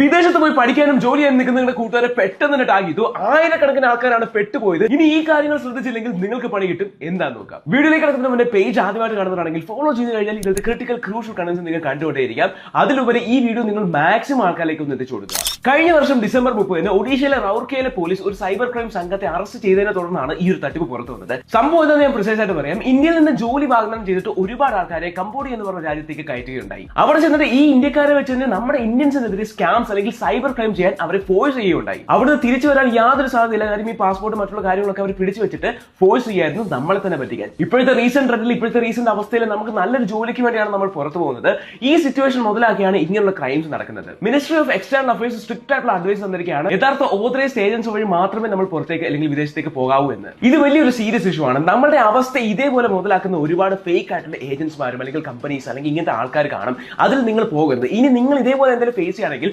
വിദേശത്ത് പോയി പഠിക്കാനും ജോലി ചെയ്യാനും നിൽക്കുന്ന നിങ്ങളുടെ കൂട്ടുകാരെ പെട്ടെന്ന് തന്നെ ടാഗ് ചെയ്തു. ആയിരക്കണക്കിന് ആൾക്കാരാണ് പെട്ടുപോയത്. ഇനി ഈ കാര്യങ്ങൾ ശ്രദ്ധിച്ചില്ലെങ്കിൽ നിങ്ങൾക്ക് പണി കിട്ടും. എന്താന്ന് നോക്കാം. വീഡിയോയിലേക്ക് കിടക്കുന്ന മുന്നേ പേജ് ആദ്യമായിട്ട് കാണുന്നതാണെങ്കിൽ ഫോളോ ചെയ്ത് കഴിഞ്ഞാൽ ഇങ്ങനത്തെ ക്രിട്ടിക്കൽ ക്രൂഷ്യൽ കണ്ടന്റ്സ് നിങ്ങൾ കണ്ടുകൊണ്ടേയിരിക്കാം. അതിലുപരി ഈ വീഡിയോ നിങ്ങൾ മാക്സിമം ആൾക്കാരിലേക്ക് ഒന്ന് എത്തിച്ചു കൊടുക്കുക. കഴിഞ്ഞ വർഷം ഡിസംബർ 30 ഒഡീഷയിലെ റൗർക്കേല പോലീസ് ഒരു സൈബർ ക്രൈം സംഘത്തെ അറസ്റ്റ് ചെയ്തതിനെ തുടർന്നാണ് ഈ ഒരു തട്ടിപ്പ് പുറത്തു വന്നത്. സംഭവം എന്താണെന്ന് ഞാൻ പ്രിസൈസ് ആയിട്ട് പറയാം. ഇന്ത്യയിൽ നിന്ന് ജോലി വാഗ്ദാനം ചെയ്തിട്ട് ഒരുപാട് ആൾക്കാരെ കംബോഡിയ എന്ന് പറഞ്ഞ രാജ്യത്തേക്ക് കയറ്റുകയുണ്ടായി. അവിടെ ചെന്നിട്ട് ഈ ഇന്ത്യക്കാരെ വെച്ച് തന്നെ നമ്മുടെ ഇന്ത്യൻസിനെതിരെ സ്കാംസ് അല്ലെങ്കിൽ സൈബർ ക്രൈം ചെയ്യാൻ അവരെ ഫോഴ്സ് ചെയ്യുകയുണ്ടായി. അവിടുന്ന് തിരിച്ചു വരാൻ യാതൊരു സാധ്യതയില്ല. കാര്യം ഈ പാസ്പോർട്ട് മറ്റുള്ള കാര്യങ്ങളൊക്കെ അവർ പിടിച്ചു വെച്ചിട്ട് ഫോഴ്സ് ചെയ്യായിരുന്നു നമ്മളെ തന്നെ പറ്റിക്കാൻ. ഇപ്പോഴത്തെ റീസെന്റ് ട്രെൻഡിൽ ഇപ്പോഴത്തെ റീസെന്റ് അവസ്ഥയിൽ നമുക്ക് നല്ലൊരു ജോലിക്ക് വേണ്ടിയാണ് നമ്മൾ പുറത്തു പോകുന്നത്. ഈ സിറ്റുവേഷൻ മുതലാക്കിയാണ് ഇങ്ങനെയുള്ള ക്രൈംസ് നടക്കുന്നത്. Ministry of external affairs strict ആയിട്ടുള്ള അഡ്വൈസ് തന്നിരിക്കുകയാണ് യഥാർത്ഥ ഓതറൈസ്ഡ് ഏജൻസ് വഴി മാത്രമേ നമ്മൾ പുറത്തേക്ക് അല്ലെങ്കിൽ വിദേശത്തേക്ക് പോകാവൂ എന്ന്. ഇത് വലിയൊരു സീരിയസ് ഇഷ്യൂ ആണ്. നമ്മുടെ അവസ്ഥ ഇതേപോലെ മുതലാക്കുന്ന ഒരുപാട് ഫേക്ക് ആയിട്ടുള്ള ഏജൻസ്മാരും അല്ലെങ്കിൽ കമ്പനീസ് അല്ലെങ്കിൽ ഇങ്ങനത്തെ ആൾക്കാർ കാണും. അതിൽ നിങ്ങൾ പോകരുത്. ഇനി നിങ്ങൾ ഇതേപോലെ എന്തെങ്കിലും ഫേസ് ചെയ്യുകയാണെങ്കിൽ